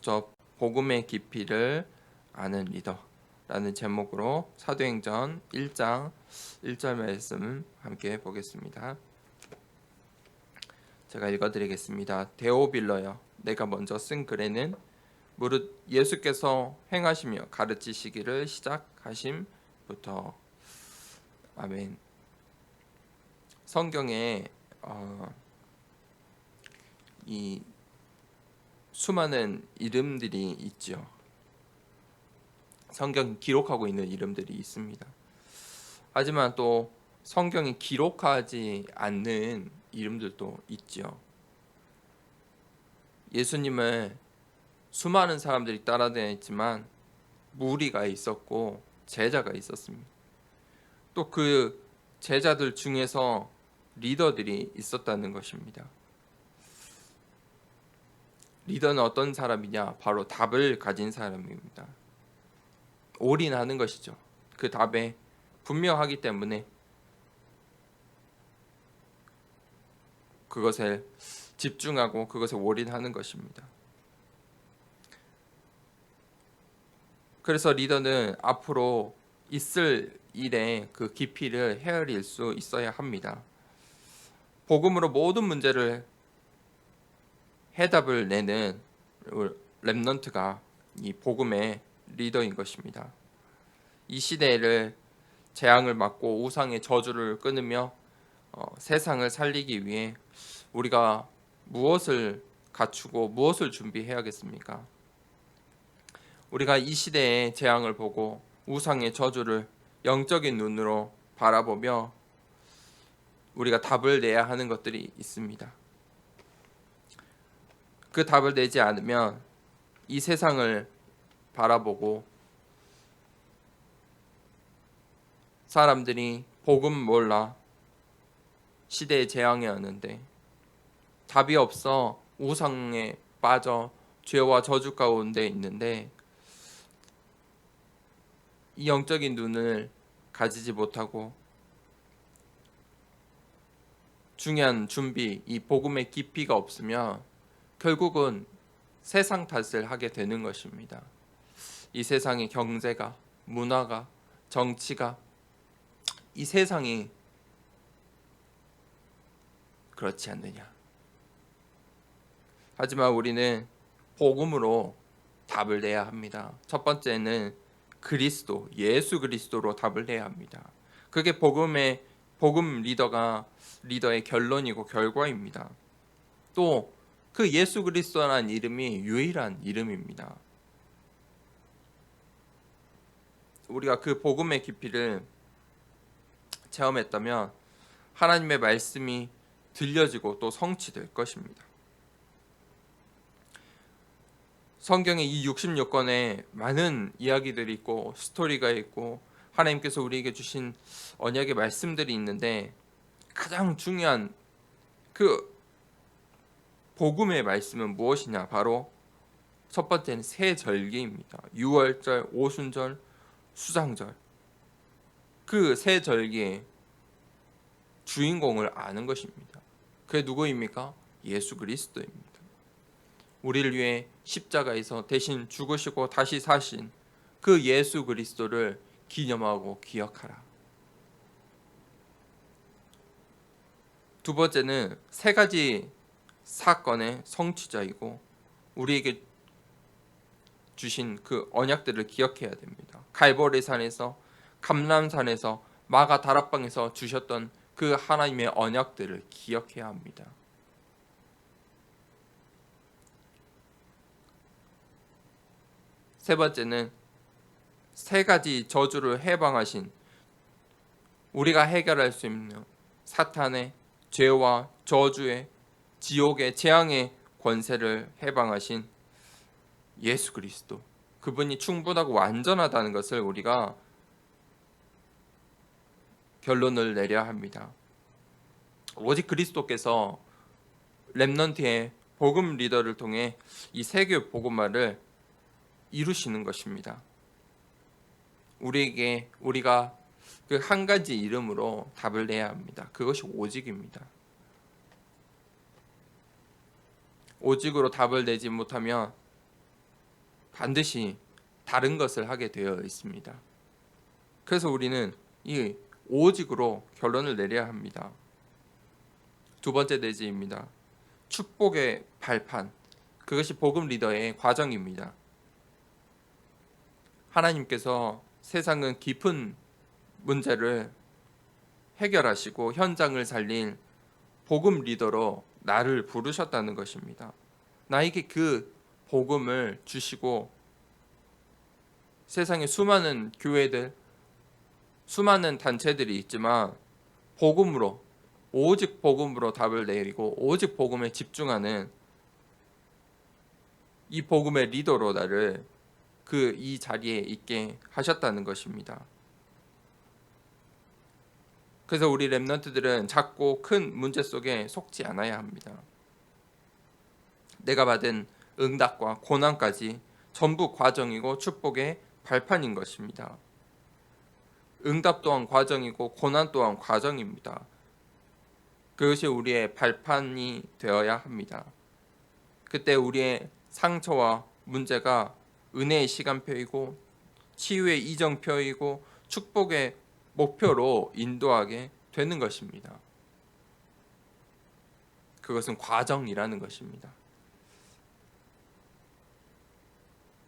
붙여 복음의 깊이를 아는 리더라는 제목으로 사도행전 1장 1절 말씀 함께 보겠습니다. 제가 읽어드리겠습니다. 데오빌러여, 내가 먼저 쓴 글에는 무릇 예수께서 행하시며 가르치시기를 시작하심부터. 아멘. 성경에 이 수많은 이름들이 있죠. 성경 기록하고 있는 이름들이 있습니다. 하지만 또 성경이 기록하지 않는 이름들도 있죠. 예수님을 수많은 사람들이 따라다녔지만 무리가 있었고 제자가 있었습니다. 또 그 제자들 중에서 리더들이 있었다는 것입니다. 리더는 어떤 사람이냐? 바로 답을 가진 사람입니다. 올인하는 것이죠. 그 답에 분명하기 때문에 그것에 집중하고 그것에 올인하는 것입니다. 그래서 리더는 앞으로 있을 일의 그 깊이를 헤아릴 수 있어야 합니다. 복음으로 모든 문제를 해답을 내는 렘넌트가 이 복음의 리더인 것입니다. 이 시대를 재앙을 막고 우상의 저주를 끊으며 세상을 살리기 위해 우리가 무엇을 갖추고 무엇을 준비해야겠습니까? 우리가 이 시대의 재앙을 보고 우상의 저주를 영적인 눈으로 바라보며 우리가 답을 내야 하는 것들이 있습니다. 그 답을 내지 않으면 이 세상을 바라보고 사람들이 복음 몰라 시대의 재앙이 왔는데 답이 없어 우상에 빠져 죄와 저주 가운데 있는데 이 영적인 눈을 가지지 못하고 중요한 준비, 이 복음의 깊이가 없으면 결국은 세상 탓을 하게 되는 것입니다. 이 세상의 경제가, 문화가, 정치가, 이 세상이 그렇지 않느냐. 하지만 우리는 복음으로 답을 내야 합니다. 첫 번째는 그리스도, 예수 그리스도로 답을 내야 합니다. 그게 복음 리더의 결론이고 결과입니다. 또 그 예수 그리스도라는 이름이 유일한 이름입니다. 우리가 그 복음의 깊이를 체험했다면 하나님의 말씀이 들려지고 또 성취될 것입니다. 성경에 이 66권에 많은 이야기들이 있고 스토리가 있고 하나님께서 우리에게 주신 언약의 말씀들이 있는데 가장 중요한 그 복음의 말씀은 무엇이냐? 바로 첫 번째는 새 절기입니다. 유월절, 오순절, 수장절. 그 새 절기의 주인공을 아는 것입니다. 그게 누구입니까? 예수 그리스도입니다. 우리를 위해 십자가에서 대신 죽으시고 다시 사신 그 예수 그리스도를 기념하고 기억하라. 두 번째는 세 가지 사건의 성취자이고 우리에게 주신 그 언약들을 기억해야 됩니다. 갈보리 산에서, 감람산에서, 마가 다락방에서 주셨던 그 하나님의 언약들을 기억해야 합니다. 세 번째는 세 가지 저주를 해방하신 우리가 해결할 수 있는 사탄의 죄와 저주의 지옥의 재앙의 권세를 해방하신 예수 그리스도, 그분이 충분하고 완전하다는 것을 우리가 결론을 내려야 합니다. 오직 그리스도께서 렘넌트의 복음 리더를 통해 이 세계 복음화를 이루시는 것입니다. 우리가 그 한 가지 이름으로 답을 내야 합니다. 그것이 오직입니다. 오직으로 답을 내지 못하면 반드시 다른 것을 하게 되어 있습니다. 그래서 우리는 이 오직으로 결론을 내려야 합니다. 두 번째 내지입니다. 축복의 발판. 그것이 복음 리더의 과정입니다. 하나님께서 세상은 깊은 문제를 해결하시고 현장을 살린 복음 리더로 나를 부르셨다는 것입니다. 나에게 그 복음을 주시고 세상에 수많은 교회들, 수많은 단체들이 있지만 복음으로, 오직 복음으로 답을 내리고 오직 복음에 집중하는 이 복음의 리더로 나를 이 자리에 있게 하셨다는 것입니다. 그래서 우리 렘넌트들은 작고 큰 문제 속에 속지 않아야 합니다. 내가 받은 응답과 고난까지 전부 과정이고 축복의 발판인 것입니다. 응답 또한 과정이고 고난 또한 과정입니다. 그것이 우리의 발판이 되어야 합니다. 그때 우리의 상처와 문제가 은혜의 시간표이고 치유의 이정표이고 축복의 목표로 인도하게 되는 것입니다. 그것은 과정이라는 것입니다.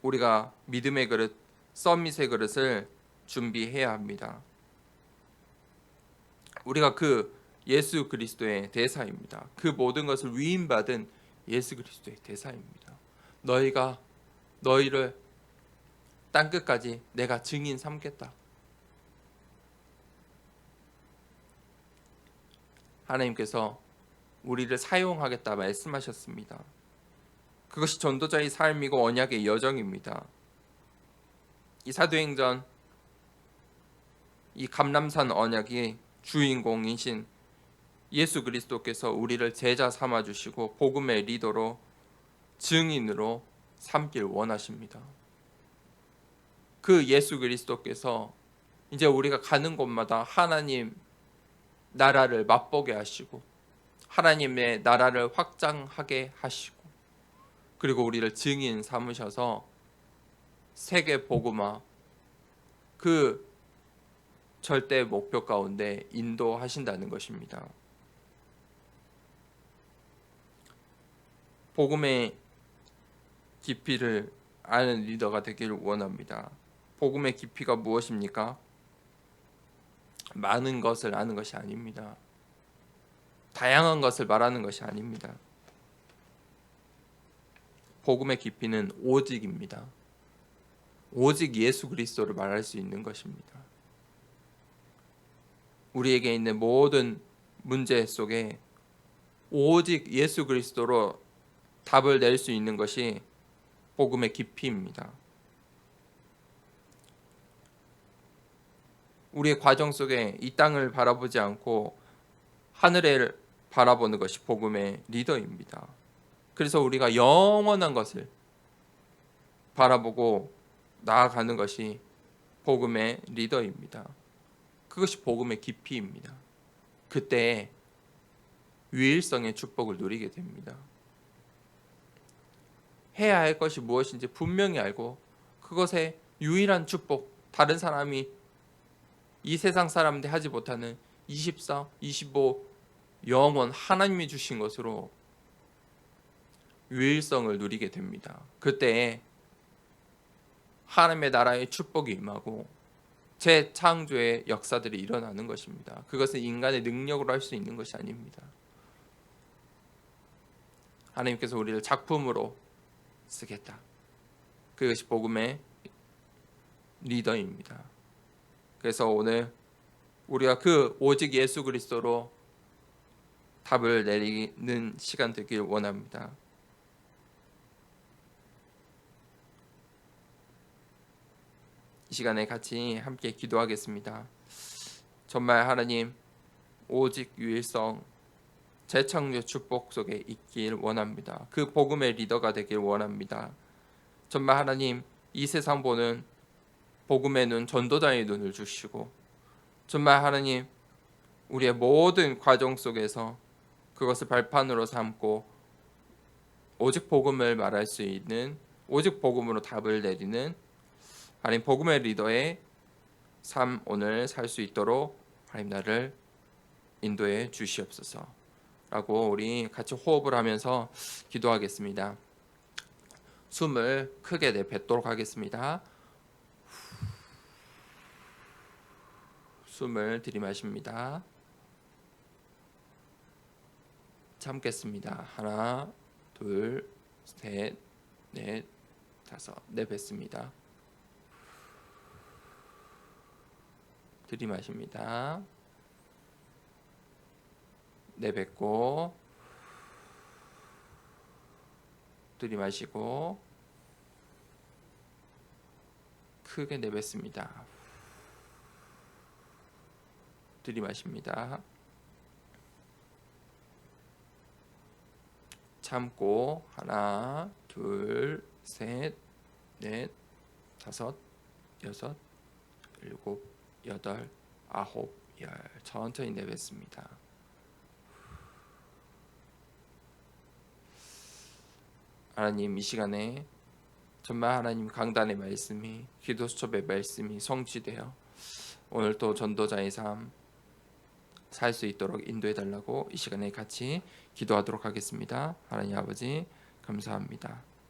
우리가 믿음의 그릇, 서밋의 그릇을 준비해야 합니다. 우리가 그 예수 그리스도의 대사입니다. 그 모든 것을 위임받은 예수 그리스도의 대사입니다. 너희를 땅끝까지 내가 증인 삼겠다. 하나님께서 우리를 사용하겠다 말씀하셨습니다. 그것이 전도자의 삶이고 언약의 여정입니다. 이 사도행전, 이 감람산 언약이 주인공이신 예수 그리스도께서 우리를 제자 삼아 주시고 복음의 리더로 증인으로 삼길 원하십니다. 그 예수 그리스도께서 이제 우리가 가는 곳마다 하나님 나라를 맛보게 하시고 하나님의 나라를 확장하게 하시고 그리고 우리를 증인 삼으셔서 세계 복음화 그 절대 목표 가운데 인도하신다는 것입니다. 복음의 깊이를 아는 리더가 되기를 원합니다. 복음의 깊이가 무엇입니까? 많은 것을 아는 것이 아닙니다. 다양한 것을 말하는 것이 아닙니다. 복음의 깊이는 오직입니다. 오직 예수 그리스도를 말할 수 있는 것입니다. 우리에게 있는 모든 문제 속에 오직 예수 그리스도로 답을 낼 수 있는 것이 복음의 깊이입니다. 우리의 과정 속에 이 땅을 바라보지 않고 하늘을 바라보는 것이 복음의 리더입니다. 그래서 우리가 영원한 것을 바라보고 나아가는 것이 복음의 리더입니다. 그것이 복음의 깊이입니다. 그때 유일성의 축복을 누리게 됩니다. 해야 할 것이 무엇인지 분명히 알고 그것의 유일한 축복, 다른 사람이 이 세상 사람들이 하지 못하는 24, 25 영원 하나님이 주신 것으로 유일성을 누리게 됩니다. 그때 하나님의 나라의 축복이 임하고 재창조의 역사들이 일어나는 것입니다. 그것은 인간의 능력으로 할 수 있는 것이 아닙니다. 하나님께서 우리를 작품으로 쓰겠다. 그것이 복음의 리더입니다. 그래서 오늘 우리가 그 오직 예수 그리스도로 답을 내리는 시간 되길 원합니다. 이 시간에 같이 함께 기도하겠습니다. 정말 하나님 오직 유일성 재창조 축복 속에 있길 원합니다. 그 복음의 리더가 되길 원합니다. 정말 하나님 이 세상 보는 복음의 눈, 전도자의 눈을 주시고 정말 하나님 우리의 모든 과정 속에서 그것을 발판으로 삼고 오직 복음을 말할 수 있는 오직 복음으로 답을 내리는 하나님 복음의 리더의 삶 오늘 살 수 있도록 하나님 나를 인도해 주시옵소서 라고 우리 같이 호흡을 하면서 기도하겠습니다. 숨을 크게 내뱉도록 하겠습니다. 숨을 들이마십니다. 참겠습니다. 하나, 둘, 셋, 넷, 다섯. 내뱉습니다. 들이마십니다. 내뱉고 들이마시고 크게 내뱉습니다. 들이마십니다. 참고 하나, 둘, 셋, 넷, 다섯, 여섯, 일곱, 여덟, 아홉, 열. 천천히 내뱉습니다. 하나님, 이 시간에 정말 하나님 강단의 말씀이, 기도 수첩의 말씀이 성취되어 오늘 또 전도자의 삶 살 수 있도록 인도해 달라고 이 시간에 같이 기도하도록 하겠습니다. 하나님 아버지 감사합니다.